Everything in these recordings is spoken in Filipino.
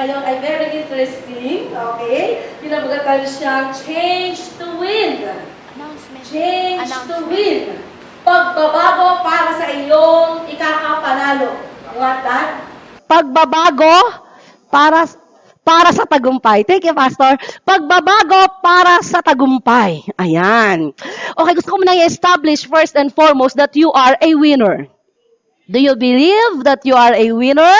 ngayon ay very interesting. Okay? Pinabagatan siyang Change to Win. Change to Win. Pagbabago para sa iyong ikakapanalo. You want that? Pagbabago para sa tagumpay. Thank you, Pastor. Pagbabago para sa tagumpay. Ayan. Okay, gusto ko muna i-establish first and foremost that you are a winner. Do you believe that you are a winner?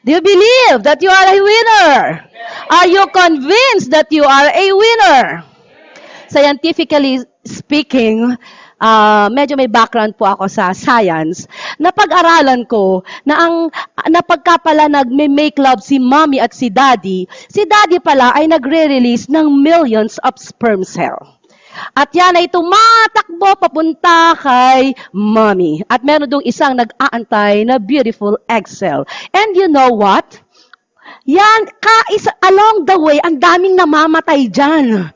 Do you believe that you are a winner? Are you convinced that you are a winner? Scientifically speaking, medyo may background po ako sa science, napag-aralan ko na ang napagkapala nagme-make love si mommy at si daddy pala ay nagre-release ng millions of sperm cell. At yan ay tumatakbo papunta kay mommy. At meron dong isang nag-aantay na beautiful egg cell. And you know what? Yan, along the way, ang daming namamatay dyan.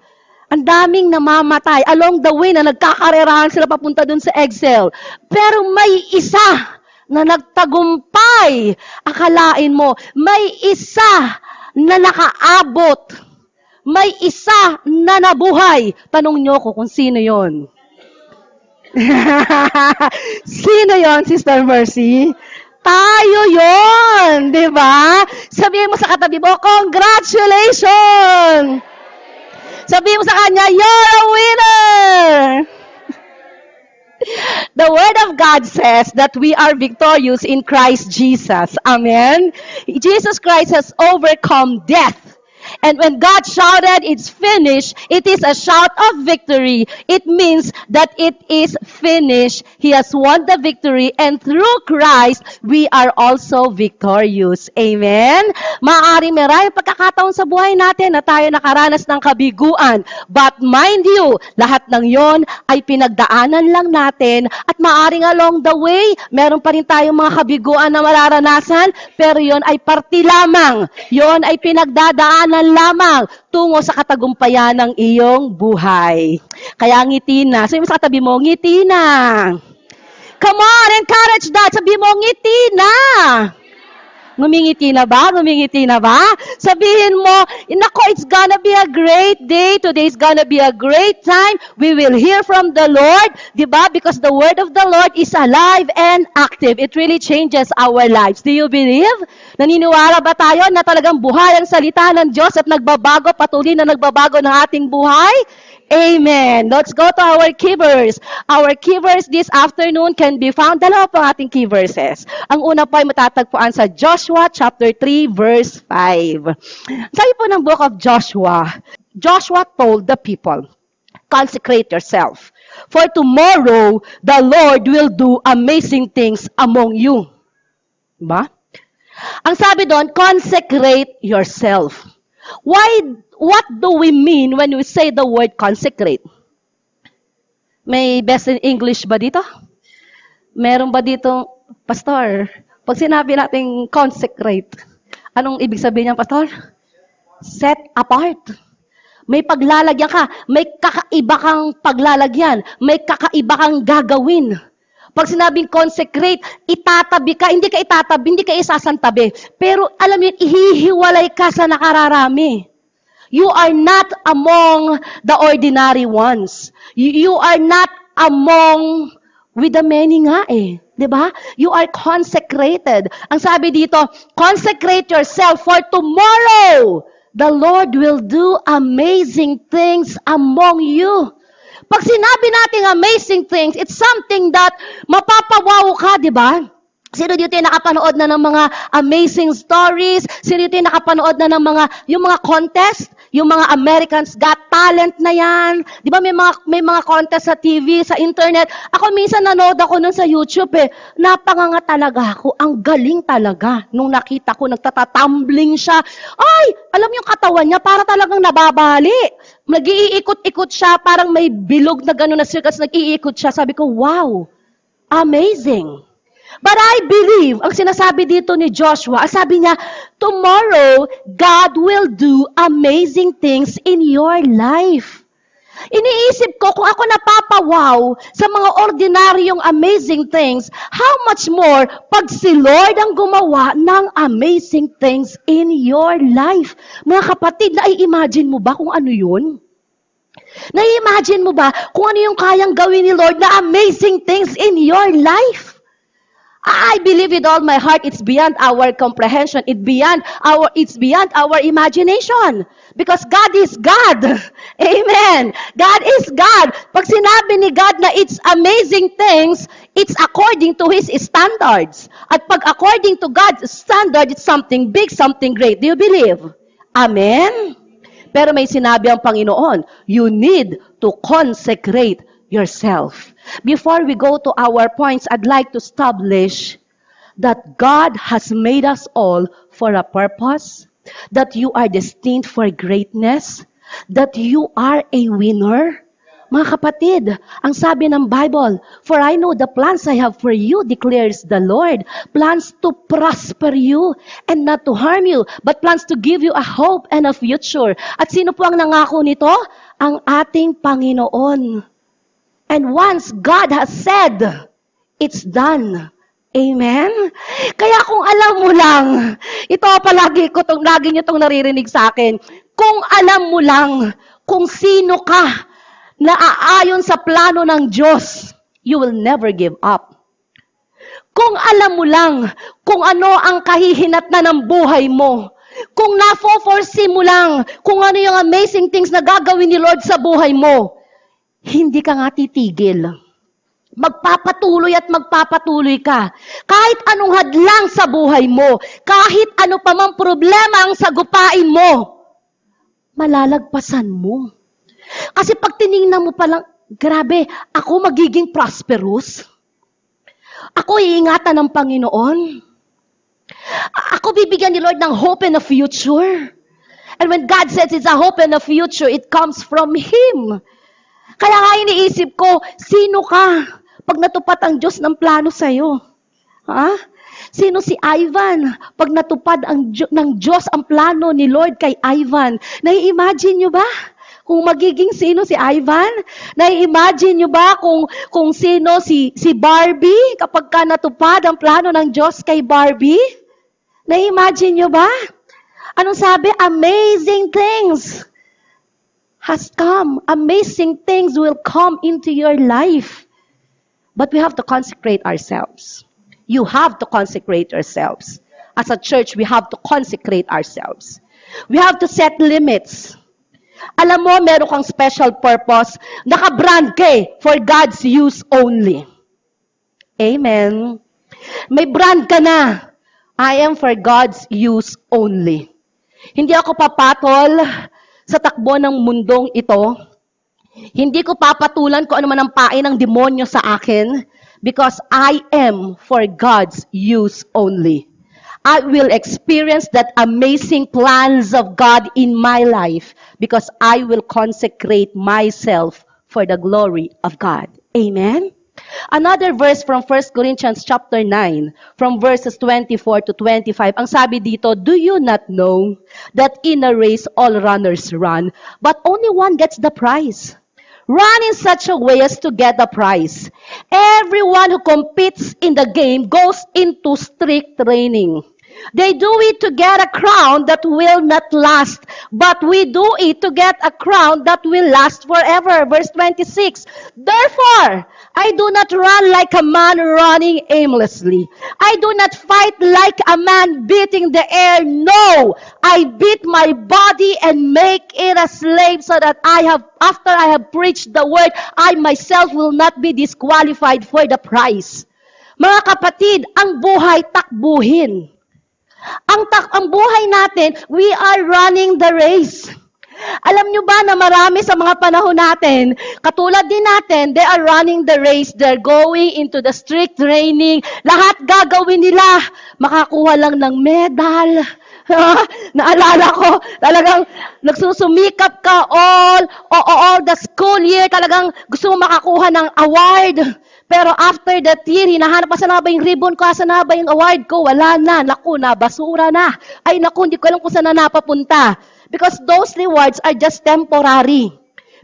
Ang daming namamatay along the way na nagkakarerahan sila papunta dun sa egg cell. Pero may isa na nagtagumpay. Akalain mo, may isa na nakaabot. May isa na nabuhay. Tanong nyo ko kung sino yon. Sino yon, Sister Mercy? Tayo yon, di ba? Sabihin mo sa katabi mo, congratulations! Sabihin mo sa kanya, you're a winner! The Word of God says that we are victorious in Christ Jesus. Amen? Jesus Christ has overcome death. And when God shouted, it's finished, it is a shout of victory. It means that it is finished. He has won the victory, and through Christ, we are also victorious. Amen? Maaaring maraming pagkakataon sa buhay natin na tayo nakaranas ng kabiguan. But mind you, lahat ng yon ay pinagdaanan lang natin, at maaaring along the way, meron pa rin tayong mga kabiguan na mararanasan, pero yon ay parte lamang. Yon ay pinagdadaanan lamang tungo sa katagumpayan ng iyong buhay. Kaya ngiti na. Sabi mo sa katabi mo, ngiti na. Come on, encourage that. Sabi mo, ngiti na. Ngumingiti na ba? Ngumingiti na ba? Sabihin mo, nako, it's gonna be a great day. Today is gonna be a great time. We will hear from the Lord. Diba? Because the word of the Lord is alive and active. It really changes our lives. Do you believe? Naniniwala ba tayo na talagang buhay ang salita ng Diyos at nagbabago, patuloy na nagbabago ng ating buhay? Amen. Let's go to our key verse. Our key verse this afternoon can be found. Dalawa po ang ating key verses. Ang una po ay matatagpuan sa Joshua chapter 3 verse 5. Sabi po ng book of Joshua, Joshua told the people, consecrate yourself, for tomorrow the Lord will do amazing things among you. Diba? Ang sabi doon, consecrate yourself. What do we mean when we say the word consecrate? May best in English ba dito? Meron ba dito, Pastor? Pag sinabi natin consecrate, anong ibig sabihin niyan, Pastor? Set apart. May paglalagyan ka. May kakaiba kang paglalagyan. May kakaiba kang gagawin. Pag sinabing consecrate, itatabi ka, hindi ka itatabi, hindi ka isasantabi. Pero alam mo yun, ihihiwalay ka sa nakararami. You are not among the ordinary ones. You are not among with the many nga eh. Diba? You are consecrated. Ang sabi dito, consecrate yourself for tomorrow. The Lord will do amazing things among you. Pag sinabi natin amazing things, it's something that mapapawaw ka, di ba? Sino dito yung nakapanood na ng mga amazing stories? Sino dito yung nakapanood na ng yung mga contest? Yung mga Americans Got Talent na yan. Di ba may mga contest sa TV, sa internet. Ako minsan nanood ako nun sa YouTube eh. Napanganga talaga ako. Ang galing talaga. Nung nakita ko, nagtatatumbling siya. Ay, alam yung katawan niya, para talagang nababali. Nag-iikot-ikot siya, parang may bilog na gano'n na circus, nag-iikot siya. Sabi ko, wow, amazing. But I believe, ang sinasabi dito ni Joshua, sabi niya, tomorrow, God will do amazing things in your life. Iniisip ko kung ako napapawaw sa mga ordinaryong amazing things, how much more pag si Lord ang gumawa ng amazing things in your life. Mga kapatid, nai-imagine mo ba kung ano yun? Nai-imagine mo ba kung ano yung kayang gawin ni Lord na amazing things in your life? I believe with all my heart, it's beyond our comprehension. It's beyond our imagination. Because God is God. Amen. God is God. Pag sinabi ni God na it's amazing things, it's according to His standards. At pag according to God's standard, it's something big, something great. Do you believe? Amen? Pero may sinabi ang Panginoon, you need to consecrate yourself. Before we go to our points, I'd like to establish that God has made us all for a purpose, that you are destined for greatness, that you are a winner. Mga kapatid, ang sabi ng Bible, for I know the plans I have for you, declares the Lord, plans to prosper you and not to harm you, but plans to give you a hope and a future. At sino po ang nangako nito? Ang ating Panginoon. And once God has said, it's done. Amen? Kaya kung alam mo lang, ito lagi nyo itong naririnig sa akin, kung alam mo lang kung sino ka na aayon sa plano ng Diyos, you will never give up. Kung alam mo lang kung ano ang kahihinat na ng buhay mo, kung nafo-foresee mo lang kung ano yung amazing things na gagawin ni Lord sa buhay mo, hindi ka nga titigil. Magpapatuloy at magpapatuloy ka. Kahit anong hadlang sa buhay mo, kahit ano pa mang problema ang sagupain mo, malalagpasan mo. Kasi pag tinignan mo palang, grabe, ako magiging prosperous. Ako iingatan ng Panginoon. Ako bibigyan ni Lord ng hope and a future. And when God says it's a hope and a future, it comes from Him. Kaya nga iniisip ko, sino ka pag natupad ang Diyos ng plano sa'yo? Ha? Sino si Ivan? Pag natupad ng Diyos ang plano ni Lord kay Ivan, nai-imagine nyo ba? Kung magiging sino si Ivan? Nai-imagine nyo ba kung sino si Barbie kapag ka natupad ang plano ng Diyos kay Barbie? Nai-imagine nyo ba? Anong sabi? Amazing things has come. Amazing things will come into your life. But we have to consecrate ourselves. You have to consecrate yourselves. As a church, we have to consecrate ourselves. We have to set limits. Alam mo, meron kang special purpose. Naka-brand ka for God's use only. Amen. May brand ka na. I am for God's use only. Hindi ako papatol sa takbo ng mundong ito. Hindi ko papatulan kung ano man ang pain ng demonyo sa akin because I am for God's use only. I will experience that amazing plans of God in my life because I will consecrate myself for the glory of God. Amen? Another verse from 1 Corinthians chapter 9, from verses 24 to 25. Ang sabi dito, do you not know that in a race all runners run, but only one gets the prize? Run in such a way as to get the prize. Everyone who competes in the game goes into strict training. They do it to get a crown that will not last, but we do it to get a crown that will last forever. Verse 26, therefore, I do not run like a man running aimlessly. I do not fight like a man beating the air. No, I beat my body and make it a slave so that after I have preached the word, I myself will not be disqualified for the prize. Mga kapatid, ang buhay takbuhin. Ang buhay natin, we are running the race. Alam nyo ba na marami sa mga panahon natin, katulad din natin, they are running the race, they're going into the strict training, lahat gagawin nila, makakuha lang ng medal. Naalala ko, talagang nagsusumikap ka all the school year, talagang gusto mo makakuha ng award. Pero after that year, hinahanap pa sana ba yung ribbon ko, sana ba yung award ko? Wala na. Naku, basura na. Ay naku, hindi ko alam kung saan na napapunta. Because those rewards are just temporary.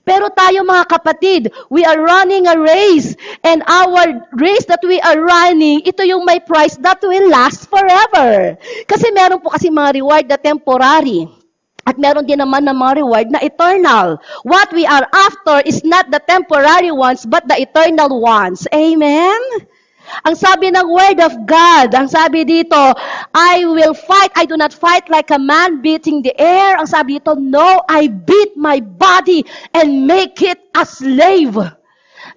Pero tayo mga kapatid, we are running a race. And our race that we are running, ito yung may prize that will last forever. Kasi meron po kasi mga reward na temporary. At meron din naman na mga reward na eternal. What we are after is not the temporary ones, but the eternal ones. Amen? Ang sabi ng Word of God, ang sabi dito, I will fight, I do not fight like a man beating the air. Ang sabi dito, no, I beat my body and make it a slave.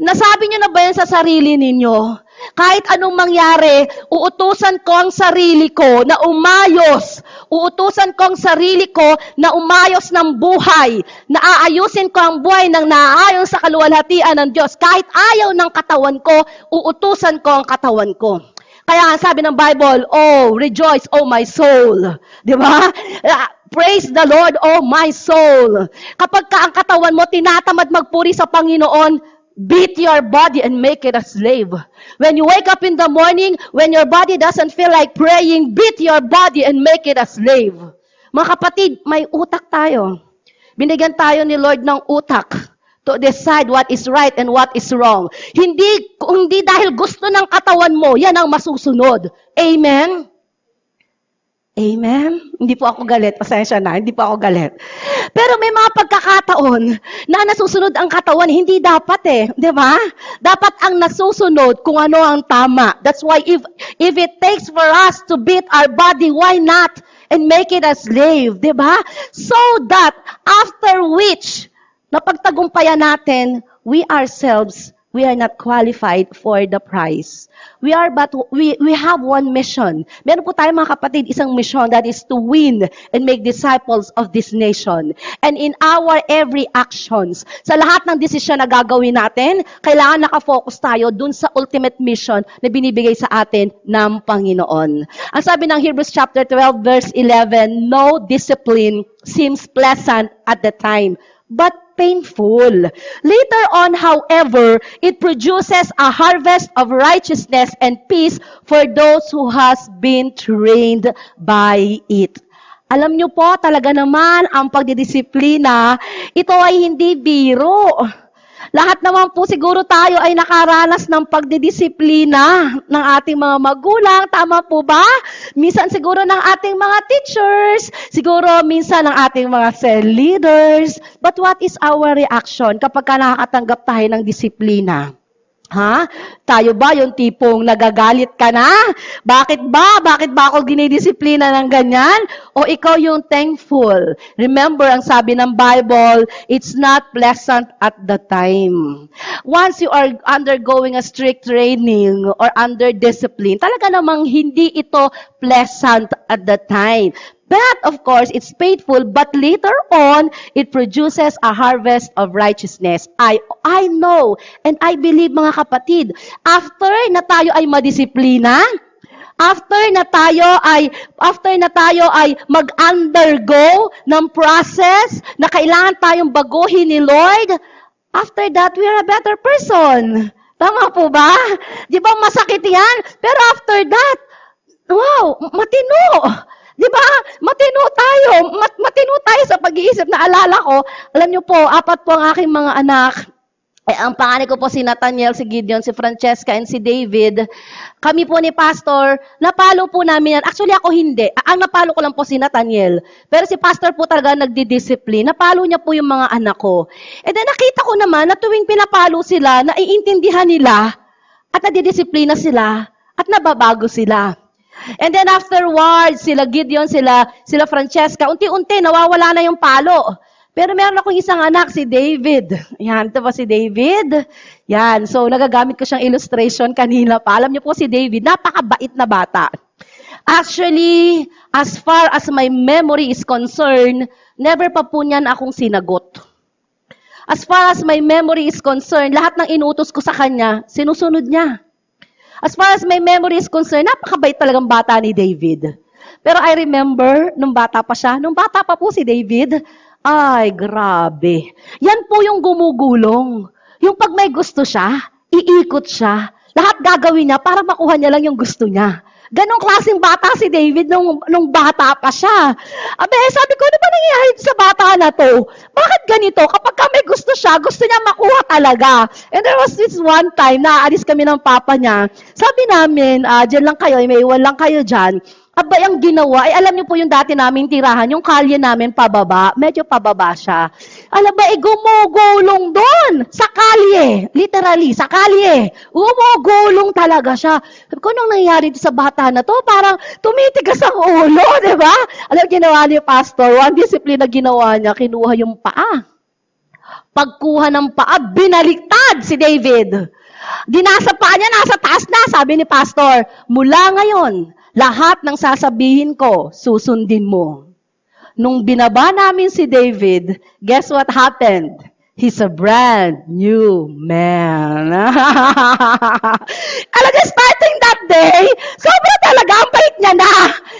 Nasabi niyo na ba yan sa sarili ninyo? Kahit anong mangyari, uutusan ko ang sarili ko na umayos. Uutusan ko ang sarili ko na umayos ng buhay. Na aayusin ko ang buhay ng naaayon sa kaluwalhatian ng Diyos. Kahit ayaw ng katawan ko, uutusan ko ang katawan ko. Kaya ang sabi ng Bible, oh, rejoice, oh my soul. Di ba? Praise the Lord, oh my soul. Kapag ka ang katawan mo tinatamad magpuri sa Panginoon, beat your body and make it a slave. When you wake up in the morning, when your body doesn't feel like praying, beat your body and make it a slave. Mga kapatid, may utak tayo. Binigyan tayo ni Lord ng utak to decide what is right and what is wrong. Hindi dahil gusto ng katawan mo, yan ang masusunod. Amen? Amen? Hindi po ako galit. Pasensya na, hindi po ako galit. Pero may mga pagkakataon na nasusunod ang katawan, hindi dapat eh. Di ba? Dapat ang nasusunod kung ano ang tama. That's why if it takes for us to beat our body, why not? And make it a slave. Di ba? So that after which, napagtagumpayan natin, we ourselves, we are not qualified for the prize. We have one mission. Meron po tayo mga kapatid, isang mission, that is to win and make disciples of this nation. And in our every actions, sa lahat ng desisyon na gagawin natin, kailangan nakafocus tayo dun sa ultimate mission na binibigay sa atin ng Panginoon. Ang sabi ng Hebrews chapter 12 verse 11, no discipline seems pleasant at the time, but painful. Later on, however, it produces a harvest of righteousness and peace for those who has been trained by it. Alam niyo po, talaga naman, ang pagdidisiplina, ito ay hindi biro. Lahat naman po siguro tayo ay nakaranas ng pagdidisiplina ng ating mga magulang. Tama po ba? Minsan siguro ng ating mga teachers. Siguro minsan ng ating mga cell leaders. But what is our reaction kapag nakakatanggap tayo ng disiplina? Ha? Tayo ba yung tipong nagagalit ka na? Bakit ba? Bakit ba ako dinidisiplina ng ganyan? O ikaw yung thankful? Remember, ang sabi ng Bible, it's not pleasant at the time. Once you are undergoing a strict training or under discipline, talaga namang hindi ito pleasant at the time. But, of course, it's painful, but later on, it produces a harvest of righteousness. I know, and I believe, mga kapatid, after na tayo ay madisiplina, after na tayo ay mag-undergo ng process na kailangan tayong baguhin ni Lord, after that, we are a better person. Tama po ba? Di ba masakit yan? Pero after that, wow, matino. Di ba? Matino tayo sa pag-iisip. Naalala ko, alam niyo po, 4 po ang aking mga anak. Ang panganay ko po si Nathaniel, si Gideon, si Francesca, and si David. Kami po ni Pastor, napalo po namin yan. Actually, ako hindi. Ang napalo ko lang po si Nathaniel. Pero si Pastor po talaga nagdi-discipline. Napalo niya po yung mga anak ko. And then nakita ko naman na tuwing pinapalo sila, naiintindihan nila, at nadidisiplina sila, at nababago sila. And then afterwards, sila Gideon, sila Francesca, unti-unti nawawala na yung palo. Pero meron akong isang anak, si David. Yan, ito ba si David? Yan, so nagagamit ko siyang illustration kanina pa. Alam niyo po si David, napakabait na bata. Actually, as far as my memory is concerned, never pa po niyan akong sinagot. As far as my memory is concerned, lahat ng inutos ko sa kanya, sinusunod niya. As far as my memory is concerned, napakabait talagang bata ni David. Pero I remember, nung bata pa po si David, ay, grabe. Yan po yung gumugulong. Yung pag may gusto siya, iikot siya. Lahat gagawin niya para makuha niya lang yung gusto niya. Ganong klaseng bata si David nung bata pa siya. Sabi ko, ano ba nangyayari sa bata na to? Bakit ganito? Kapag ka may gusto siya, gusto niya makuha talaga. And there was this one time, naalis kami ng papa niya. Sabi namin, dyan lang kayo, may iwan lang kayo dyan. Ang ginawa, alam niyo po yung dati namin tirahan, yung kalye namin pababa, medyo pababa siya. Gumugulong doon, sa kalye, literally, sa kalye. Gumugulong talaga siya. Sabi ko, anong nangyayari sa bata na to? Parang tumitigas ang ulo, di ba? Ginawa ni pastor, one discipline na ginawa niya, kinuha yung paa. Pagkuha ng paa, binaliktad si David. Dinasa paa niya, nasa taas na, sabi ni pastor, mula ngayon, lahat ng sasabihin ko, susundin mo. Nung binaba namin si David, guess what happened? He's a brand new man. Starting that day, sobra talaga ang bait niya na.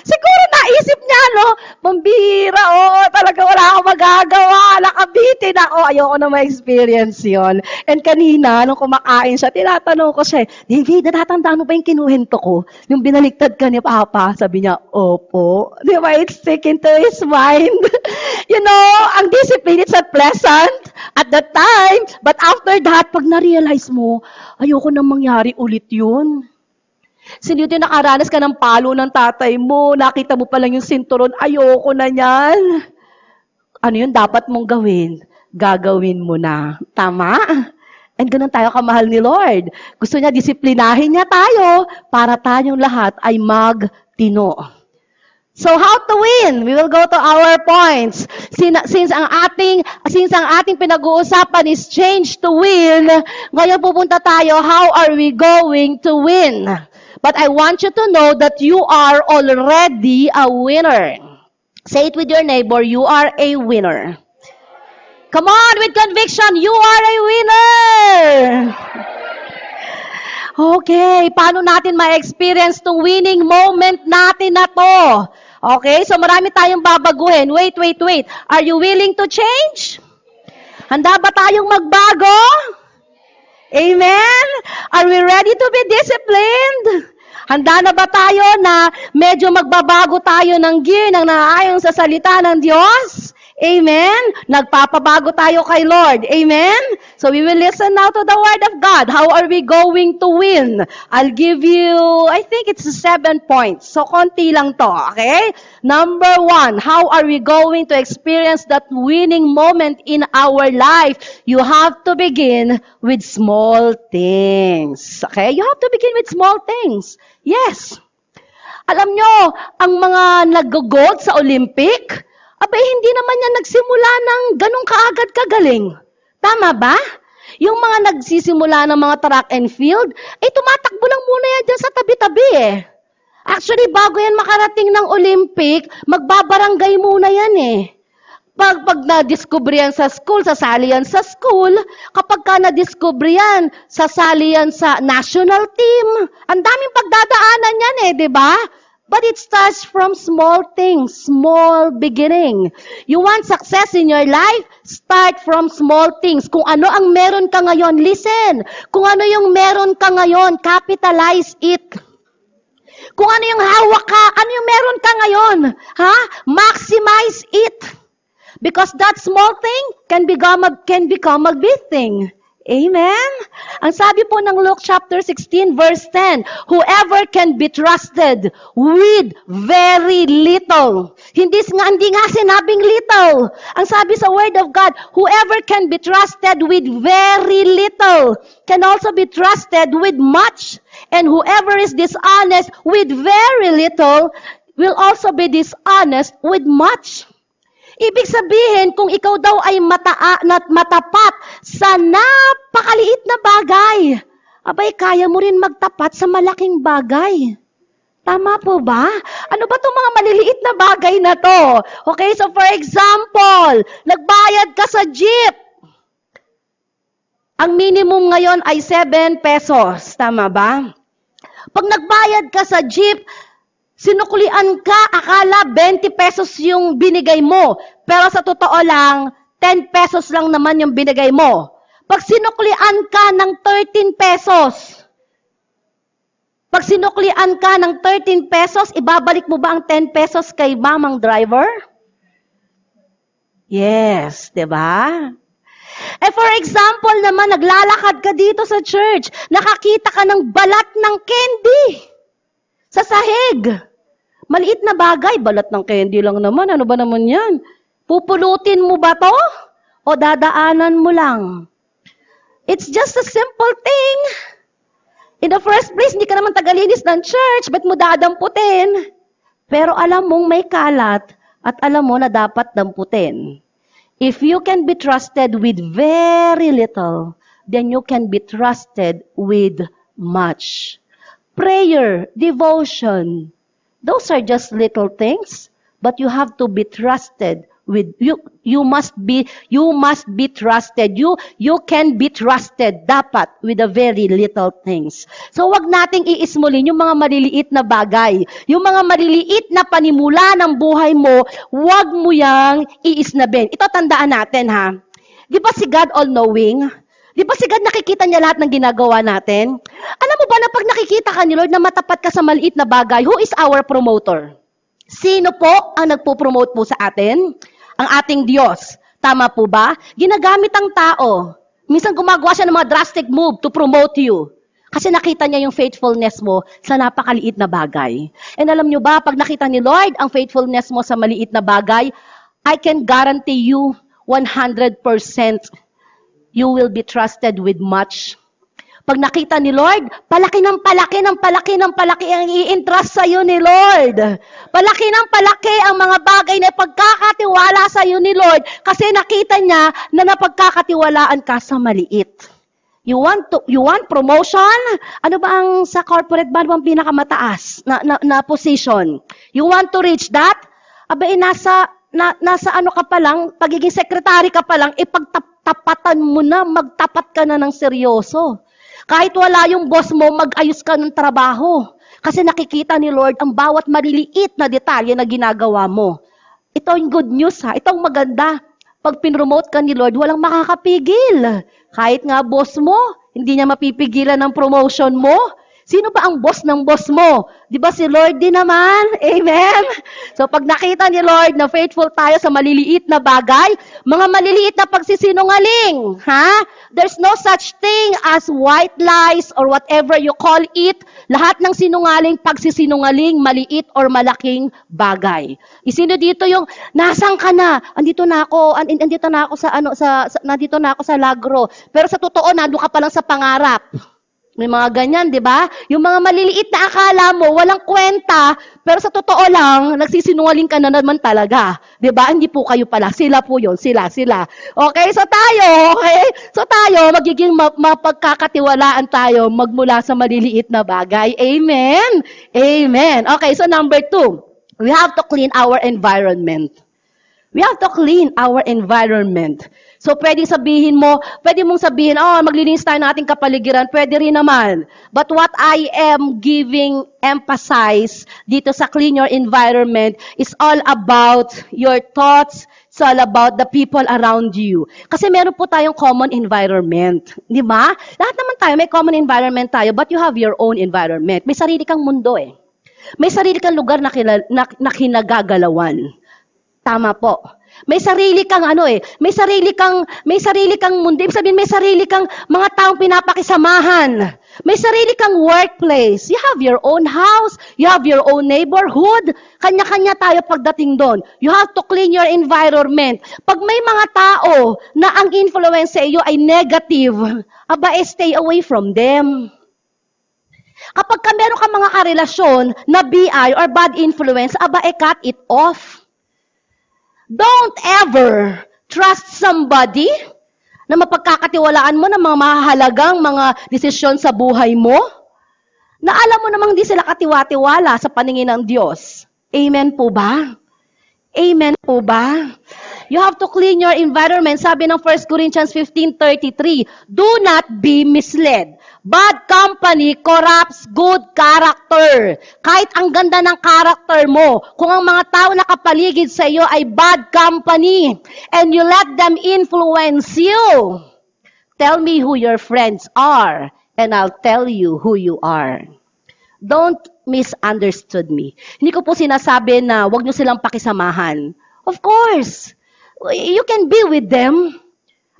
Siguro naisip niya, pambira, talaga wala akong magagawa, nakabitin ako. Ayoko na ma-experience yon. And kanina, nung kumakain siya, tinatanong ko siya, David, natatandaan mo ba yung kinuhento ko? Yung binaliktad ka ni Papa, sabi niya, opo. Di ba, it's stick into his mind. Ang discipline, it's not pleasant at that time, but after that, pag na-realize mo, ayoko na mangyari ulit yun. Sino yung nakaranas ka ng palo ng tatay mo, nakita mo pa lang yung sinturon, ayoko na yan. Ano yun dapat mong gawin? Gagawin mo na. Tama? And ganun tayo kamahal ni Lord. Gusto niya, disiplinahin niya tayo para tayong lahat ay magtino. So how to win? We will go to our points. Since ang ating pinag-uusapan is change to win, ngayon pupunta tayo, how are we going to win? But I want you to know that you are already a winner. Say it with your neighbor, you are a winner. Come on, with conviction, you are a winner. Okay, paano natin ma-experience tong winning moment natin na to? Okay, so marami tayong babaguhin. Wait. Are you willing to change? Handa ba tayong magbago? Amen? Are we ready to be disciplined? Handa na ba tayo na medyo magbabago tayo ng gear ng naayon sa salita ng Diyos? Amen? Nagpapabago tayo kay Lord. Amen? So we will listen now to the Word of God. How are we going to win? I'll give you, I think it's 7 points. So konti lang to, okay? Number 1, how are we going to experience that winning moment in our life? You have to begin with small things. Okay? You have to begin with small things. Yes. Alam nyo, ang mga nag-gold sa Olympic, hindi naman yan nagsimula ng ganun kaagad kagaling. Tama ba? Yung mga nagsisimula ng mga track and field, tumatakbo lang muna yan dyan sa tabi-tabi Actually, bago yan makarating ng Olympic, magbabarangay muna yan Pag na-discover yan sa school, sasali yan sa school. Kapag ka na-discover yan, sasali yan sa national team. Ang daming pagdadaanan yan di ba? But it starts from small things, small beginning. You want success in your life? Start from small things. Kung ano ang meron ka ngayon, listen. Kung ano yung meron ka ngayon, capitalize it. Kung ano yung hawak ka, ano yung meron ka ngayon, maximize it. Because that small thing can become a big thing. Amen? Ang sabi po ng Luke chapter 16 verse 10, whoever can be trusted with very little. Hindi nga sinabing little. Ang sabi sa Word of God, whoever can be trusted with very little can also be trusted with much. And whoever is dishonest with very little will also be dishonest with much. Ibig sabihin, kung ikaw daw ay matapat sa napakaliit na bagay, kaya mo rin magtapat sa malaking bagay. Tama po ba? Ano ba itong mga maliliit na bagay na to? Okay, so for example, nagbayad ka sa jeep. Ang minimum ngayon ay 7 pesos. Tama ba? Pag nagbayad ka sa jeep, sinuklian ka, akala 20 pesos yung binigay mo. Pero sa totoo lang, 10 pesos lang naman yung binigay mo. Pag sinuklian ka ng 13 pesos, Pag sinuklian ka ng 13 pesos, ibabalik mo ba ang 10 pesos kay mamang driver? Yes, 'di ba? For example naman, naglalakad ka dito sa church, nakakita ka ng balat ng candy sa sahig. Maliit na bagay, balat ng candy lang naman. Ano ba naman yan? Pupulutin mo ba to? O dadaanan mo lang? It's just a simple thing. In the first place, hindi ka naman tagalinis ng church. Ba't mo dadamputin? Pero alam mong may kalat at alam mo na dapat damputin. If you can be trusted with very little, then you can be trusted with much. Prayer, devotion, those are just little things, but you have to be trusted with you must be trusted. You can be trusted dapat with the very little things. So wag nating iismulin yung mga maliliit na bagay. Yung mga maliliit na panimula ng buhay mo, wag mo yang iisnabin. Ito tandaan natin ha. Di ba si God all-knowing? Di ba si God nakikita niya lahat ng ginagawa natin? Alam mo ba na pag nakikita ka ni Lord na matapat ka sa maliit na bagay, who is our promoter? Sino po ang nagpo-promote po sa atin? Ang ating Diyos. Tama po ba? Ginagamit ang tao. Minsan gumagawa siya ng mga drastic move to promote you. Kasi nakita niya yung faithfulness mo sa napakaliit na bagay. And alam niyo ba, pag nakita ni Lord ang faithfulness mo sa maliit na bagay, I can guarantee you 100% you will be trusted with much. Pag nakita ni Lord, palaki ng palaki ang i-entrust sa'yo ni Lord. Palaki ng palaki ang mga bagay na pagkakatiwala sa'yo ni Lord kasi nakita niya na napagkakatiwalaan ka sa maliit. You want promotion? Ano ba ang sa corporate ba ang pinakamataas na position? You want to reach that? Abay, nasa ano ka pa lang, pagiging secretary ka pa lang, ipagtapatan mo na, magtapat ka na ng seryoso. Kahit wala yung boss mo, mag-ayos ka ng trabaho. Kasi nakikita ni Lord ang bawat maliliit na detalye na ginagawa mo. Ito yung good news ha. Ito ang maganda. Pag pinromote ka ni Lord, walang makakapigil. Kahit nga boss mo, hindi niya mapipigilan ng promotion mo. Sino ba ang boss ng boss mo? Di ba si Lord din naman? Amen? So pag nakita ni Lord na faithful tayo sa maliliit na bagay, mga maliliit na pagsisinungaling, ha? There's no such thing as white lies or whatever you call it. Lahat ng sinungaling, pagsisinungaling, maliit or malaking bagay. Isino dito yung, nasaan ka na? Andito na ako sa Lagro. Pero sa totoo, nandun ka pa lang sa pangarap. May mga ganyan, di ba? Yung mga maliliit na akala mo, walang kwenta, pero sa totoo lang, nagsisinungaling ka na naman talaga. Di ba? Hindi po kayo pala. Sila po yun. Sila. Okay? So tayo, magiging mapagkakatiwalaan tayo magmula sa maliliit na bagay. Amen? Amen. Okay, so number 2, we have to clean our environment. We have to clean our environment. So, pwede mong sabihin, maglilinis tayo ng ating kapaligiran. Pwede rin naman. But what I am giving emphasis dito sa clean your environment is all about your thoughts. It's all about the people around you. Kasi meron po tayong common environment. Di ba? Lahat naman tayo, may common environment tayo, but you have your own environment. May sarili kang mundo eh. May sarili kang lugar na kinagagalawan. Tama po. May sarili kang may sarili kang mundo. Ibig sabihin, may sarili kang mga taong pinapakisamahan. May sarili kang workplace. You have your own house. You have your own neighborhood. Kanya-kanya tayo pagdating doon. You have to clean your environment. Pag may mga tao na ang influence sa iyo ay negative, stay away from them. Kapag meron ka mga karelasyon na BI or bad influence, cut it off. Don't ever trust somebody na mapagkakatiwalaan mo ng mga mahalagang mga desisyon sa buhay mo na alam mo namang hindi sila katiwa-tiwala sa paningin ng Diyos. Amen po ba? Amen po ba? You have to clean your environment. Sabi ng 1 Corinthians 15:33, do not be misled. Bad company corrupts good character. Kahit ang ganda ng character mo, kung ang mga tao na kapaligid sa iyo ay bad company, and you let them influence you, tell me who your friends are, and I'll tell you who you are. Don't misunderstood me. Hindi ko po sinasabi na wag nyo silang pakisamahan. Of course, you can be with them.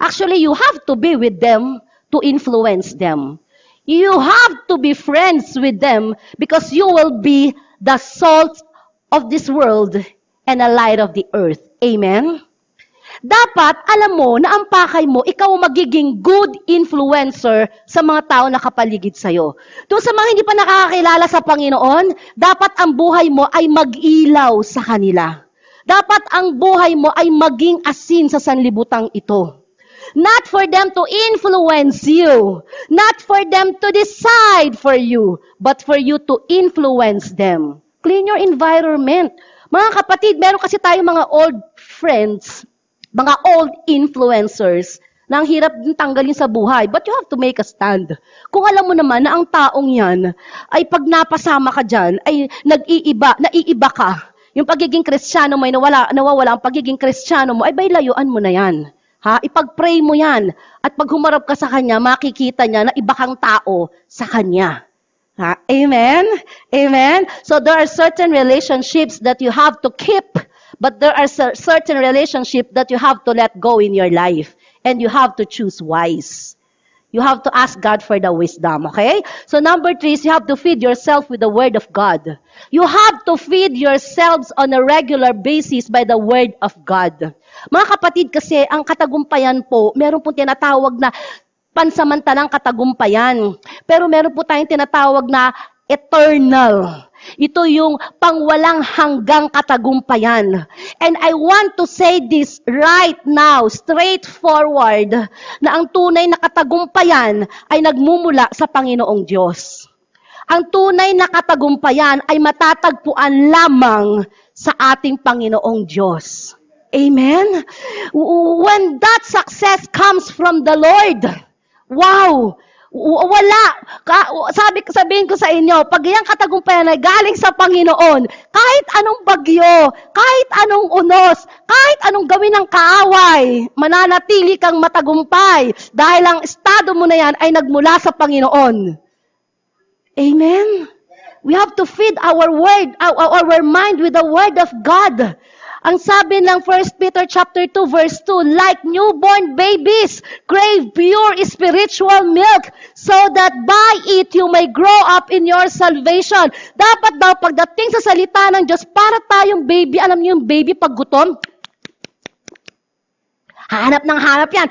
Actually, you have to be with them to influence them. You have to be friends with them because you will be the salt of this world and a light of the earth. Amen? Dapat, alam mo, na ang pakay mo, ikaw ang magiging good influencer sa mga tao na kapaligid sa'yo. Doon sa mga hindi pa nakakakilala sa Panginoon, dapat ang buhay mo ay mag-ilaw sa kanila. Dapat ang buhay mo ay maging asin sa sanlibutang ito. Not for them to influence you, not for them to decide for you, but for you to influence them. Clean your environment. Mga kapatid, meron kasi tayong mga old friends, mga old influencers na ang hirap din tanggalin sa buhay. But you have to make a stand. Kung alam mo naman na ang taong yan ay pag napasama ka dyan, ay naiiba ka. Yung pagiging Kristiyano mo ay nawawala ang pagiging Kristiyano mo, ay layuan mo na yan. Ha? Ipag-pray mo yan. At pag humarap ka sa kanya, makikita niya na iba kang tao sa kanya. Ha? Amen? Amen? So there are certain relationships that you have to keep. But there are certain relationships that you have to let go in your life. And you have to choose wise. You have to ask God for the wisdom, okay? So number 3 is you have to feed yourself with the Word of God. You have to feed yourselves on a regular basis by the Word of God. Mga kapatid, kasi ang katagumpayan po, meron pong tinatawag na pansamantalang katagumpayan. Pero meron po tayong tinatawag na eternal. Ito yung pangwalang hanggang katagumpayan. And I want to say this right now, straightforward, na ang tunay na katagumpayan ay nagmumula sa Panginoong Diyos. Ang tunay na katagumpayan ay matatagpuan lamang sa ating Panginoong Diyos. Amen? When that success comes from the Lord, wow! Wala. Sabihin ko sa inyo, pag iyang katagumpayan ay galing sa Panginoon, kahit anong bagyo, kahit anong unos, kahit anong gawin ng kaaway, mananatili kang matagumpay dahil ang estado mo na yan ay nagmula sa Panginoon. Amen? We have to feed our mind with the Word of God. Ang sabi ng 1 Peter chapter 2 verse 2, like newborn babies, crave pure spiritual milk so that by it you may grow up in your salvation. Dapat daw pagdating sa salita ng Diyos, para tayong baby, alam niyo yung baby pag gutom? Hanap ng hanap yan.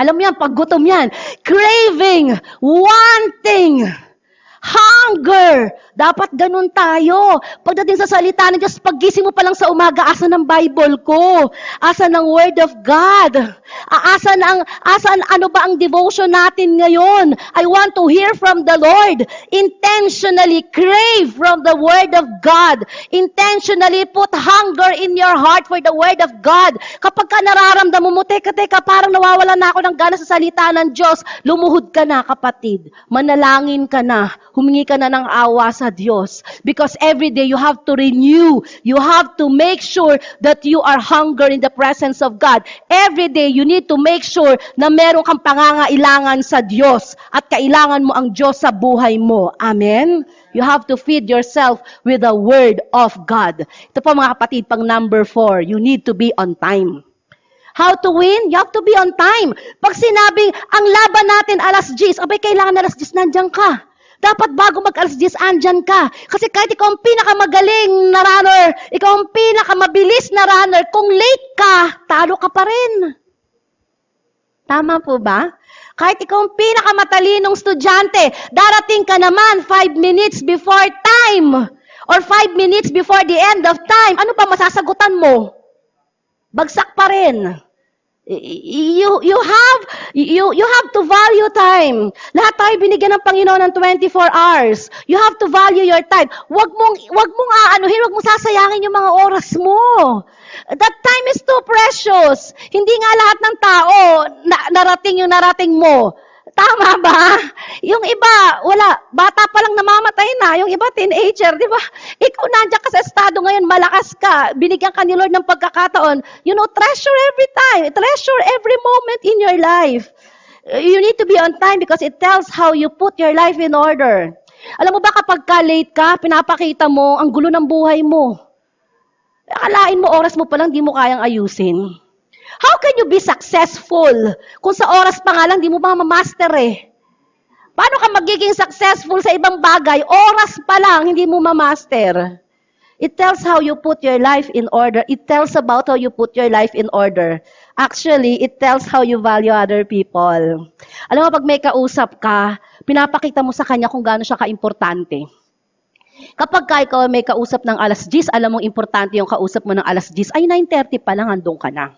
Alam mo yan, pag gutom yan. Craving, wanting, hunger. Dapat ganun tayo. Pagdating sa salita ng Diyos, paggising mo pa lang sa umaga, asa ng Bible ko? Asa ng Word of God? Ano ba ang devotion natin ngayon? I want to hear from the Lord. Intentionally crave from the Word of God. Intentionally put hunger in your heart for the Word of God. Kapag ka nararamdaman mo, teka, parang nawawala na ako ng gana sa salita ng Diyos, lumuhod ka na, kapatid. Manalangin ka na. Humingi ka na ng awa sa Diyos. Because every day you have to renew. You have to make sure that you are hunger in the presence of God. Every day you need to make sure na meron kang pangangailangan sa Diyos at kailangan mo ang Diyos sa buhay mo. Amen? You have to feed yourself with the Word of God. Ito po mga kapatid, pang number 4, you need to be on time. How to win? You have to be on time. Pag sinabing, ang laban natin alas 10, abay kailangan alas 10 nandiyan ka. Dapat bago mag-alas 10, andyan ka. Kasi kahit ikaw ang pinakamagaling na runner, ikaw ang pinakamabilis na runner, kung late ka, talo ka pa rin. Tama po ba? Kahit ikaw ang pinakamatalinong estudyante, darating ka naman 5 minutes before time or 5 minutes before the end of time. Ano ba masasagutan mo? Bagsak pa rin. You have to value time. Lahat tayo binigyan ng Panginoon ng 24 hours. You have to value your time. Wag mong sasayangin yung mga oras mo. That time is too precious. Hindi nga lahat ng tao narating yung narating mo. Tama ba? Yung iba, wala. Bata pa lang namamatay na. Yung iba, teenager, di ba? Ikaw nandiyan ka sa estado ngayon, malakas ka. Binigyan ka ni Lord ng pagkakataon. Treasure every time. Treasure every moment in your life. You need to be on time because it tells how you put your life in order. Alam mo ba kapag ka-late ka, pinapakita mo ang gulo ng buhay mo. Akalain mo oras mo pa lang, di mo kayang ayusin. How can you be successful kung sa oras pa nga lang di mo mamamaster eh? Paano ka magiging successful sa ibang bagay? Oras pa lang, hindi mo mamaster. It tells how you put your life in order. It tells about how you put your life in order. Actually, it tells how you value other people. Alam mo, pag may kausap ka, pinapakita mo sa kanya kung gaano siya kaimportante. Kapag ikaw may kausap ng alas 10, alam mong importante yung kausap mo ng alas 10, ay 9:30 pa lang, andun ka na.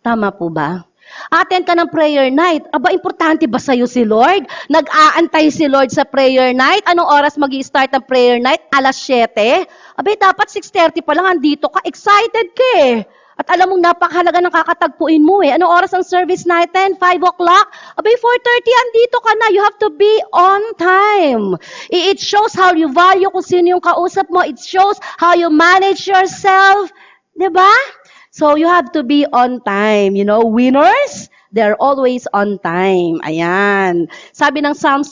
Tama po ba? Attend ka ng prayer night. Aba, importante ba sa'yo si Lord? Nag-aantay si Lord sa prayer night? Anong oras mag-i-start ang prayer night? Alas 7? Abay, dapat 6:30 pa lang andito ka. Excited ka eh. At alam mong napakahalaga ng kakatagpuin mo eh. Anong oras ang service natin? 5 o'clock? Abay, 4:30 andito ka na. You have to be on time. It shows how you value kung sino yung kausap mo. It shows how you manage yourself. Diba? So, you have to be on time. You know, winners, they're always on time. Ayan. Sabi ng Psalms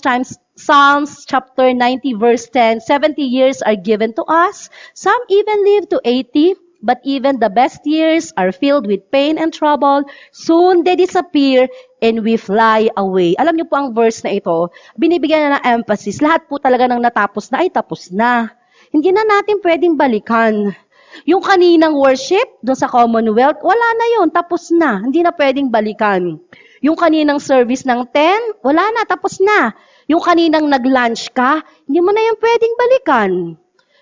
chapter 90 verse 10, 70 years are given to us. Some even live to 80, but even the best years are filled with pain and trouble. Soon they disappear and we fly away. Alam niyo po ang verse na ito, binibigyan na ng emphasis. Lahat po talaga ng natapos na ay tapos na. Hindi na natin pwedeng balikan. Yung kaninang worship, doon sa Commonwealth, wala na yun, tapos na. Hindi na pwedeng balikan. Yung kaninang service ng 10, wala na, tapos na. Yung kaninang nag-lunch ka, hindi mo na yung pwedeng balikan.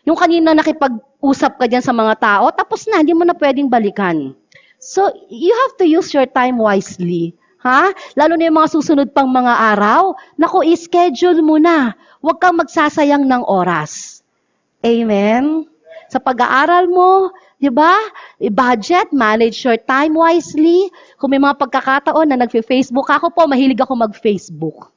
Yung kaninang nakipag-usap ka dyan sa mga tao, tapos na, hindi mo na pwedeng balikan. So, you have to use your time wisely. Ha? Lalo na yung mga susunod pang mga araw, naku, i-schedule mo na. Huwag kang magsasayang ng oras. Amen? Sa pag-aaral mo, di ba? I-budget, manage your time wisely. Kung may mga pagkakataon na nag-Facebook, ako po, mahilig ako mag-Facebook.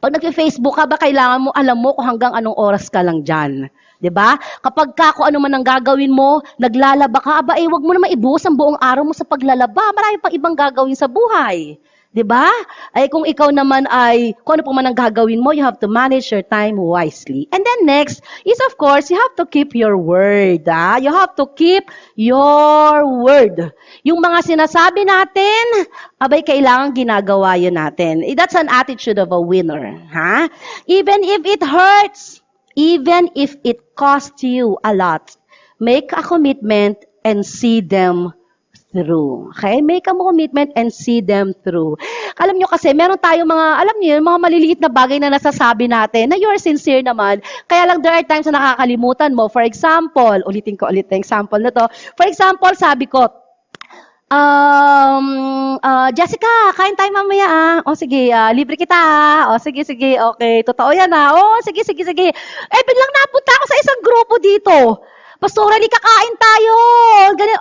Pag nag-Facebook ka ba, kailangan mo, alam mo kung hanggang anong oras ka lang dyan. Di ba? Kapag kung ano man ang gagawin mo, naglalaba ka, aba, wag mo naman ibuhos ang buong araw mo sa paglalaba. Marami pang ibang gagawin sa buhay. Di ba? Ay kung ikaw naman ay, kung ano pa man ang gagawin mo, you have to manage your time wisely. And then next is of course, you have to keep your word. You have to keep your word. Yung mga sinasabi natin, abay kailangan ginagawa yun natin. That's an attitude of a winner. Ha? Even if it hurts, even if it costs you a lot, make a commitment and see them through. Okay? Make a commitment and see them through. Alam nyo kasi, meron tayo mga maliliit na bagay na nasasabi natin na you are sincere naman. Kaya lang there are times na nakakalimutan mo. For example, ulitin ko ulit ang example na to. For example, sabi ko, Jessica, kain tayo mamaya O sige, libre kita O sige, okay. Totoo yan O sige. Biglang napunta ako sa isang grupo dito. Pastora, kakain tayo. Ganyan.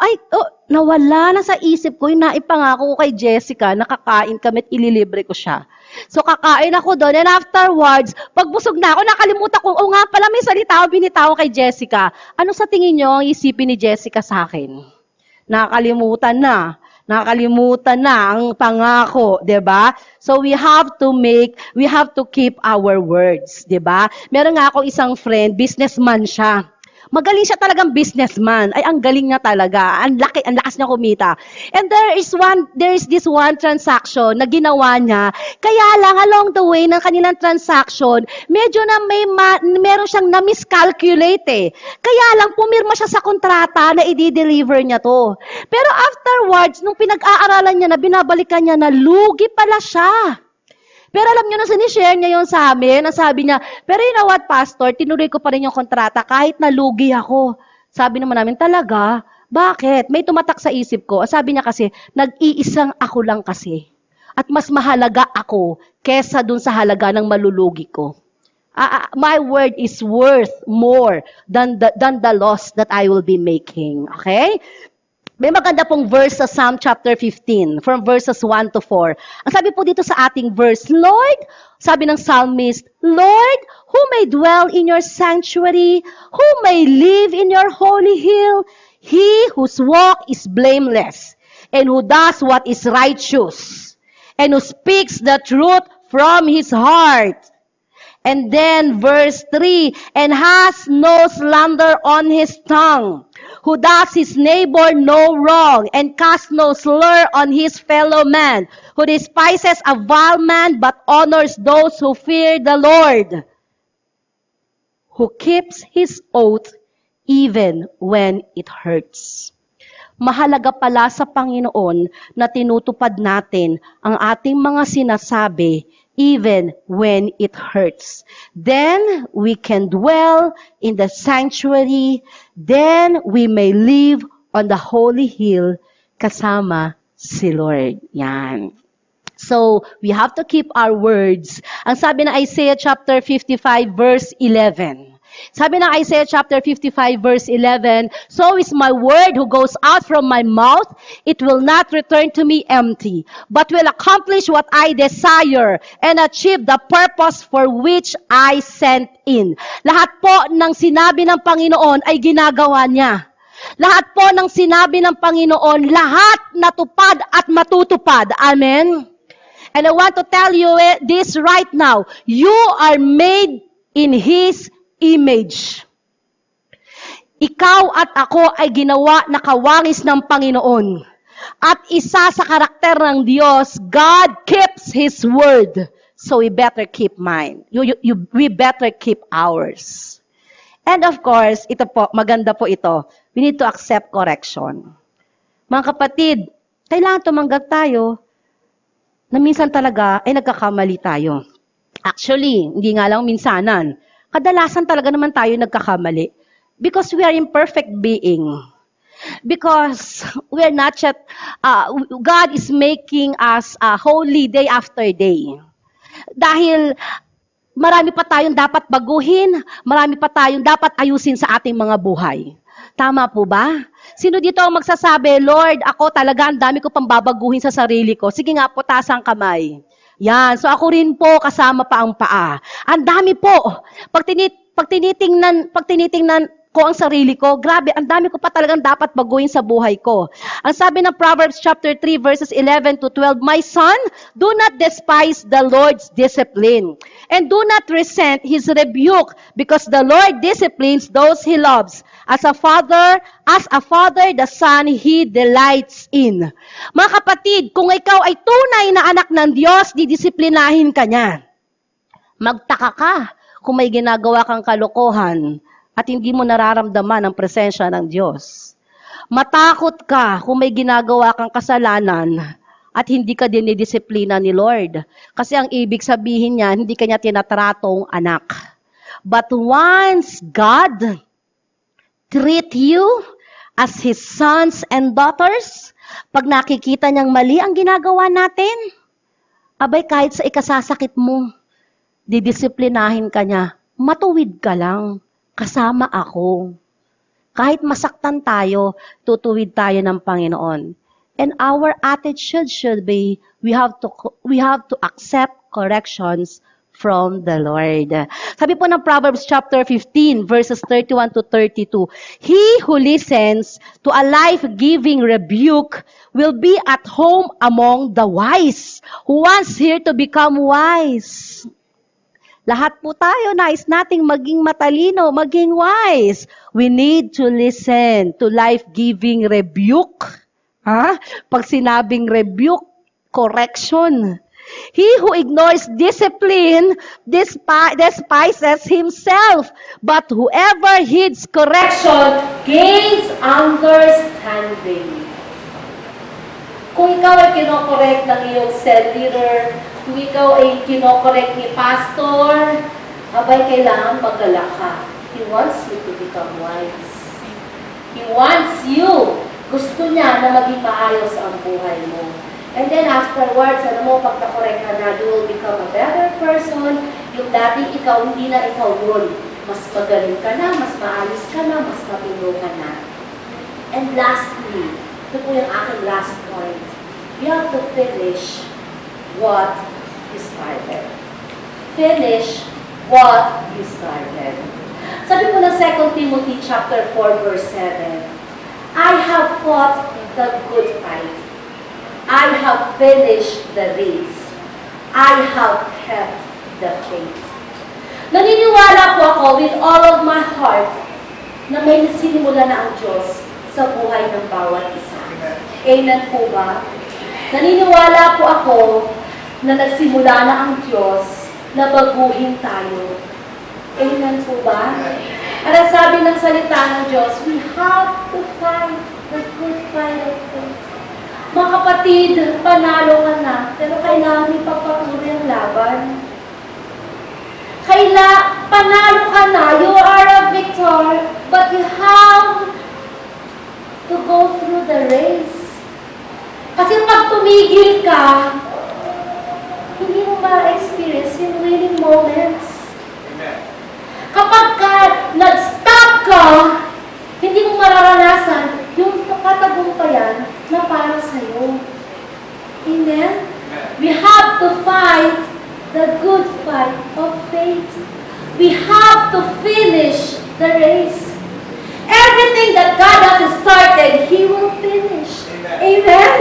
Nawala na sa isip ko yung naipangako ko kay Jessica na kakain kami at ililibre ko siya. So, kakain ako doon. And afterwards, pagbusog na ako, nakalimutan ko, nga pala may salita ako, binitaw kay Jessica. Ano sa tingin nyo ang isipin ni Jessica sa akin? Nakalimutan na ang pangako, 'di ba? So we have to keep our words, 'di ba? Meron nga ako isang friend, businessman siya. Magaling siya talagang businessman. Ay, ang galing niya talaga. Ang lakas niya kumita. And there is this one transaction na ginawa niya. Kaya lang, along the way ng kanilang transaction, medyo na meron siyang na-miscalculate eh. Kaya lang, pumirma siya sa kontrata na i-deliver niya to. Pero afterwards, nung pinag-aaralan niya na, binabalikan niya na lugi pala siya. Pero alam niyo na sinishare niya yun sa amin, ang sabi niya, pero you know what, Pastor, tinuloy ko pa rin yung kontrata kahit nalugi ako. Sabi naman namin, talaga? Bakit? May tumatak sa isip ko. Sabi niya kasi, nag-iisang ako lang kasi. At mas mahalaga ako kesa dun sa halaga ng malulugi ko. My word is worth more than the loss that I will be making. Okay? May maganda pong verse sa Psalm chapter 15, from verses 1 to 4. Ang sabi po dito sa ating verse, Lord, sabi ng psalmist, Lord, who may dwell in your sanctuary, who may live in your holy hill, he whose walk is blameless, and who does what is righteous, and who speaks the truth from his heart, And then verse 3, and has no slander on his tongue, who does his neighbor no wrong, and casts no slur on his fellow man, who despises a vile man, but honors those who fear the Lord, who keeps his oath even when it hurts. Mahalaga pala sa Panginoon na tinutupad natin ang ating mga sinasabi even when it hurts. Then we can dwell in the sanctuary. Then we may live on the holy hill kasama si Lord. Yan. So, we have to keep our words. Ang sabi ng Isaiah chapter 55 verse 11. Sabi ng Isaiah chapter 55 verse 11, so is my word who goes out from my mouth, it will not return to me empty, but will accomplish what I desire and achieve the purpose for which I sent in. Lahat po ng sinabi ng Panginoon ay ginagawa niya. Lahat po ng sinabi ng Panginoon, lahat natupad at matutupad. Amen? And I want to tell you this right now. You are made in His image. Ikaw at ako ay ginawa na kawangis ng Panginoon. At isa sa karakter ng Diyos, God keeps His word. So we better keep mine. We better keep ours. And of course, ito po, maganda po ito. We need to accept correction. Mga kapatid, kailangan tumanggap tayo na minsan talaga ay nagkakamali tayo. Actually, hindi nga lang minsanan. Kadalasan talaga naman tayo nagkakamali. Because we are imperfect being. Because we are not yet, God is making us holy day after day. Dahil marami pa tayong dapat baguhin, marami pa tayong dapat ayusin sa ating mga buhay. Tama po ba? Sino dito ang magsasabi, Lord, ako talaga, ang dami ko pang babaguhin sa sarili ko. Sige nga po, taas ang kamay. Yan. So ako rin po, kasama pa ang paa. Ang dami po. Pag tinitingnan ko ang sarili ko, grabe, ang dami ko pa talagang dapat baguhin sa buhay ko. Ang sabi ng Proverbs chapter 3 verses 11 to 12, my son, do not despise the Lord's discipline, and do not resent His rebuke, because the Lord disciplines those He loves. As a father, the son He delights in. Mga kapatid, kung ikaw ay tunay na anak ng Diyos, didisiplinahin ka niya. Magtaka ka kung may ginagawa kang kalokohan at hindi mo nararamdaman ang presensya ng Diyos. Matakot ka kung may ginagawa kang kasalanan at hindi ka dinidisiplina ni Lord. Kasi ang ibig sabihin niya, hindi ka niya tinatratong anak. But once God treat you as His sons and daughters, pag nakikita niyang mali ang ginagawa natin, abay kahit sa ikasasakit mo, didisiplinahin ka niya, matuwid ka lang, kasama ako. Kahit masaktan tayo, tutuwid tayo ng Panginoon. And our attitude should be, we have to accept corrections from the Lord. Sabi po ng Proverbs chapter 15, verses 31 to 32, he who listens to a life-giving rebuke will be at home among the wise. Who wants here to become wise? Lahat po tayo, nais nating maging matalino, maging wise. We need to listen to life-giving rebuke. Pag sinabing rebuke, correction. He who ignores discipline despises himself, but whoever heeds correction gains understanding. Kung ikaw ay kinokorek ng iyong cell leader, kung ikaw ay kinokorek ni pastor, abay kailangan magalak ka. He wants you to become wise. He wants you. Gusto niya na maging maayos ang buhay mo. And then afterwards, alam mo, pag na-correct ka na, you will become a better person. Yung dati ikaw, hindi na ikaw yun. Mas magaling ka na, mas maayos ka na, mas matino ka na. And lastly, ito po yung aking last point. You have to finish what you started. Finish what you started. Sabi po ng 2 Timothy chapter 4 verse 7, I have fought the good fight. I have finished the race. I have kept the faith. Naniniwala po ako with all of my heart na may nasinimula na ang Diyos sa buhay ng bawat isa. Amen po ba? Naniniwala po ako na nagsimula na ang Diyos na baguhin tayo. Amen po ba? At ang sabi ng salita ng Diyos, we have to fight the good fight of faith. Mga kapatid, panalo ka na, pero kailangan ipagpatuloy ang laban. Panalo ka na, you are a victor, but you have to go through the race. Kasi pag tumigil ka, hindi mo ma-experience yung winning moments. Kapag nag-stop ka, hindi mo mararanasan yung katagumpayan na para sa'yo. Amen? We have to fight the good fight of faith. We have to finish the race. Everything that God has started, He will finish. Amen?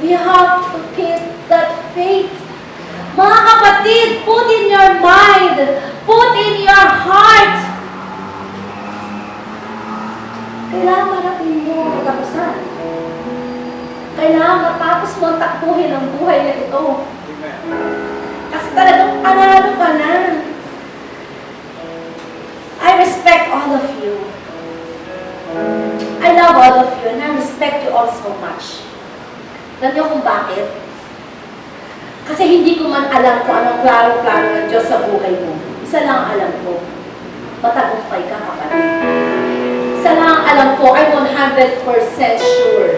We have to keep that faith. Mga kapatid, put in your mind, put in your heart. Kailangan marating mo ang katapusan. Kailangan matapos mo ang takbuhin ang buhay na ito. Kasi talagang panalo ka na. I respect all of you. I love all of you and I respect you all so much. Alam niyo kung bakit? Kasi hindi ko man alam kung anong klaro-klaro ng Diyos sa buhay mo. Isa lang ang alam ko. Matagumpay ka, kapatid. Isa lang ang alam ko, I'm 100% sure.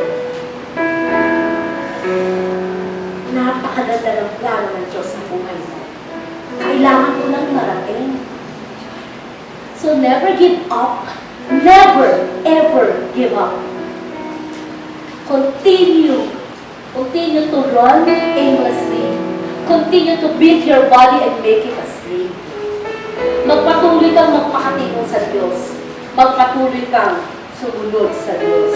Napakaganda ng plano ng Diyos sa buhay mo. Kailangan ko lang marating. So never give up. Never, ever give up. Continue to run aimlessly. Continue to beat your body and make it a slave. Magpatuloy kang magpakatingin sa Diyos. Magpatuloy kang sumunod sa Diyos.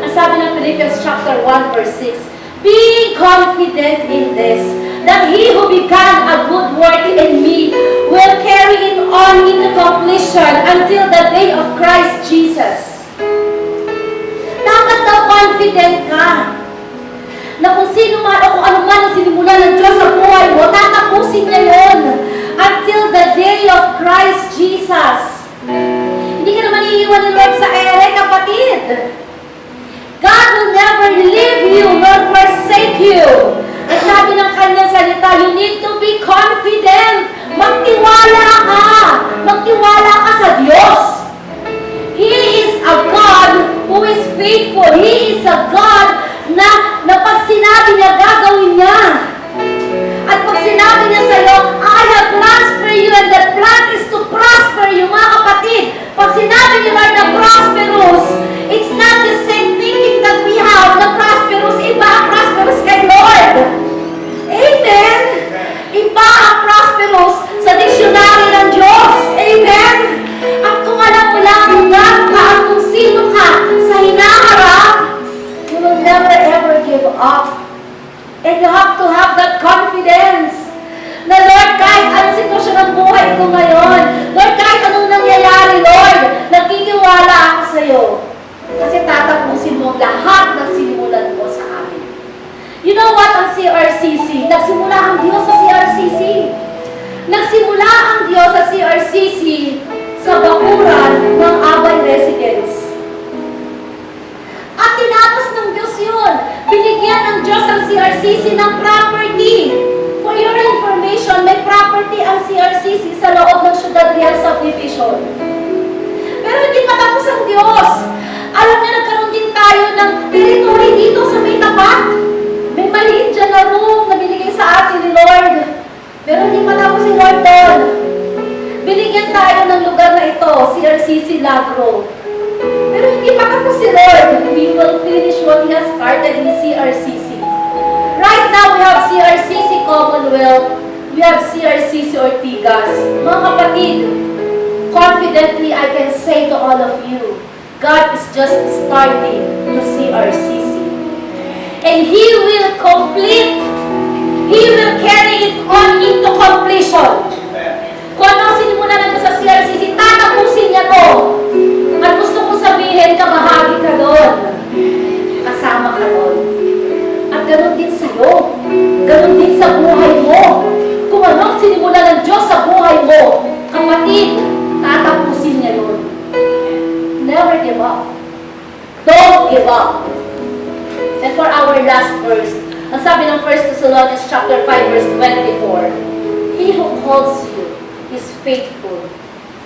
Ang sabi ng Philippians chapter 1 verse 6, being confident in this, that He who began a good work in me will carry it on into completion until the day of Christ Jesus. Dapat daw confident ka na kung sino man o kung ano man ang sinimula ng Diyos sa buhay mo, tatapusin niya yun until the day of Christ Jesus. Hindi ka naman iiwan ni Lord sa ere, kapatid. God will never leave you nor forsake you. At sabi ng kanyang salita, you need to be confident. Magtiwala ka. Magtiwala ka sa Diyos. He is a God who is faithful. He is a God na pag sinabi niya, gagawin niya. At pag sinabi niya sa'yo, I have plans for you and the plan is to prosper you, mga kapatid. Pag sinabi niya Lord na prosperous, it's not the same thinking that we have na prosperous. Iba ang prosperous kay Lord. Amen? Iba ang prosperous sa dictionary ng Diyos. Amen? At kung alam mo lang kung gaano ka at kung sino ka sa hinaharap, you will never ever give up. And you have to have that confidence na Lord, kahit anong sitwasyon ng buhay ko ngayon, Lord, kahit anong nangyayari, Lord, nagkiniwala ako sa iyo. Kasi tatapusin mo lahat ng sinimulan mo sa amin. You know what ang CRCC? Nagsimula ang Diyos sa CRCC. Nagsimula ang Diyos sa CRCC sa bakuran ng Abay Residence. At tinapos ng Diyos yun. Binigyan ng Diyos ang CRCC ng property. For your information, may property ang CRCC sa loob ng Ciudad Real Subdivision. Pero hindi patapos ang Diyos. Alam niyo, nagkaroon din tayo ng territory dito sa may tapat. May maliit dyan na room na binigay sa atin ni Lord. Pero hindi patapos si Lord doon. Binigyan tayo ng lugar na ito, CRCC Lagro. Pero hindi patapos si Lord. We will finish what He has started in CRCC. Right now, we have CRCC Commonwealth. We have CRCC Ortigas. Mga kapatid, confidently, I can say to all of you, God is just starting to CRCC. And He will complete, He will carry it on into completion. Kung mo, kapatid, tatapusin niya yun. Never give up. Don't give up. And for our last verse, ang sabi ng 1 Thessalonians chapter 5 verse 24, He who calls you is faithful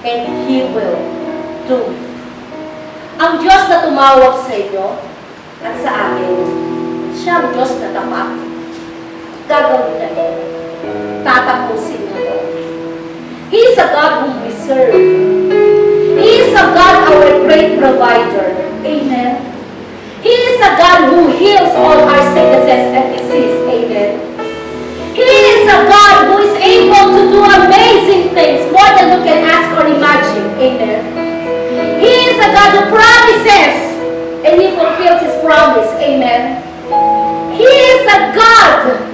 and He will do it. Ang Diyos na tumawag sa iyo at sa akin, siya ang Diyos na tapat. Gagawin na ito. Tatapusin na ito. He is a God whom we serve. He is a God, our great provider. Amen. He is a God who heals all our sicknesses and disease. Amen. He is a God who is able to do amazing things, more than you can ask or imagine. Amen. He is a God who promises, and He fulfills His promise. Amen. He is a God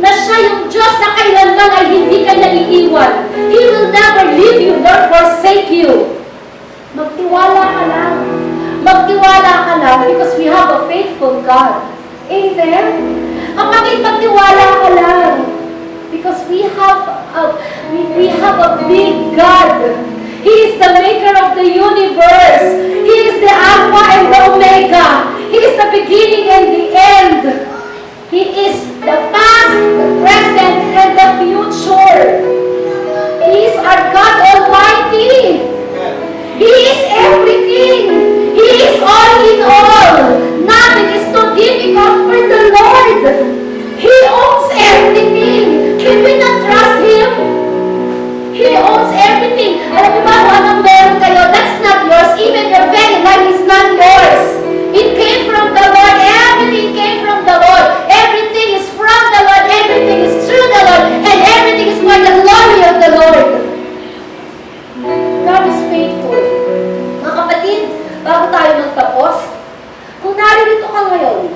na siya yung Diyos na kailanman ay hindi ka naiiwan. He will never leave you nor forsake you. Magtiwala ka lang. Magtiwala ka lang because we have a faithful God. Amen? Kapatid, magtiwala ka lang because we have a big God. He is the maker of the universe. He is the Alpha and the Omega. He is the beginning and the end. He is the past, the present, and the future. He is our God Almighty. He is everything. He is all in all. Nothing is too difficult for the Lord. He owns everything. Can we not trust Him? He owns everything. Alam mo ba kung anong meron kayo? That's not yours. Even your very life is not yours. It came from the Lord. Everything came from the Lord. Everything is from the Lord. Everything is through the Lord. And everything is for the glory of the Lord. God is faithful. Mga kapatid, bago tayo magtapos, kung naririto ka ngayon,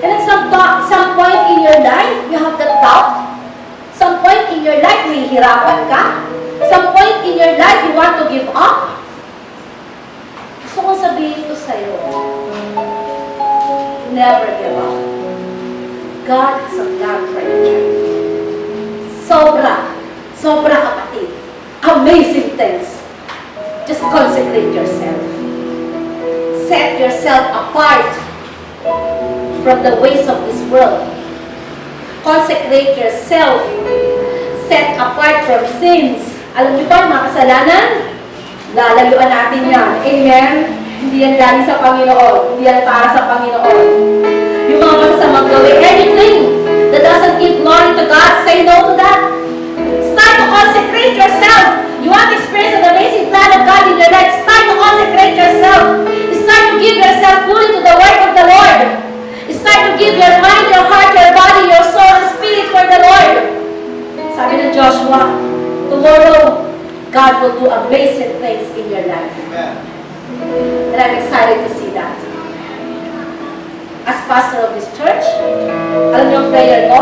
and at some point in your life, you have that doubt. Some point in your life, nahihirapan ka. Some point in your life, you want to give up. Gusto kong sabihin ko sa'yo, never give up. God is a plan for your life. Sobra kapatid. Amazing things. Just consecrate yourself. Set yourself apart from the ways of this world. Consecrate yourself. Set apart from sins. Alam niyo ba, mga kasalanan? Lalayuan natin yan. Amen? Hindi yan galing sa Panginoon. Hindi yan para sa Panginoon. Yung mga masasamang gawin, anything that doesn't give glory to God, say no to that. Start to consecrate yourself. You want to experience an amazing plan of God in your life. Start to consecrate yourself. Start to give yourself fully to the work of the Lord. Start to give your mind, your heart, your body, your soul, and spirit for the Lord. Sabi ng Joshua, tomorrow, God will do amazing things in your life. Amen. And I'm excited to see that. As pastor of this church, alam niyo ang prayer ko,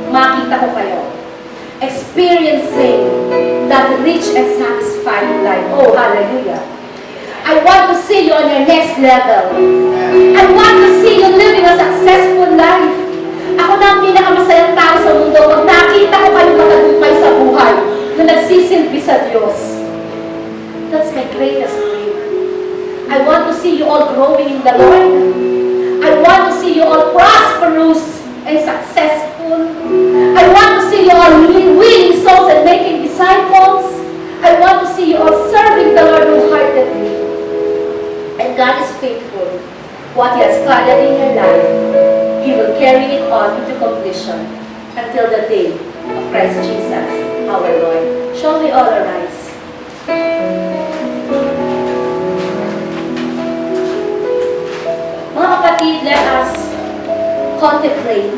makita ko kayo experiencing that rich and satisfying life. Oh, hallelujah. I want to see you on your next level. I want to see you living a successful life. Ako na ang pinakamasayang tao sa mundo pag nakita ko kayo matagumpay sa buhay na nagsisilbi sa Diyos. That's my greatest dream. I want to see you all growing in the Lord. I want to see you all prosperous and successful. I want to see you all winning souls and making disciples. I want to see you all serving the Lord wholeheartedly. And God is faithful. What He has started in your life, He will carry it on into completion until the day of Christ Jesus, our Lord. Shall we all arise? Mga kapatid, let us contemplate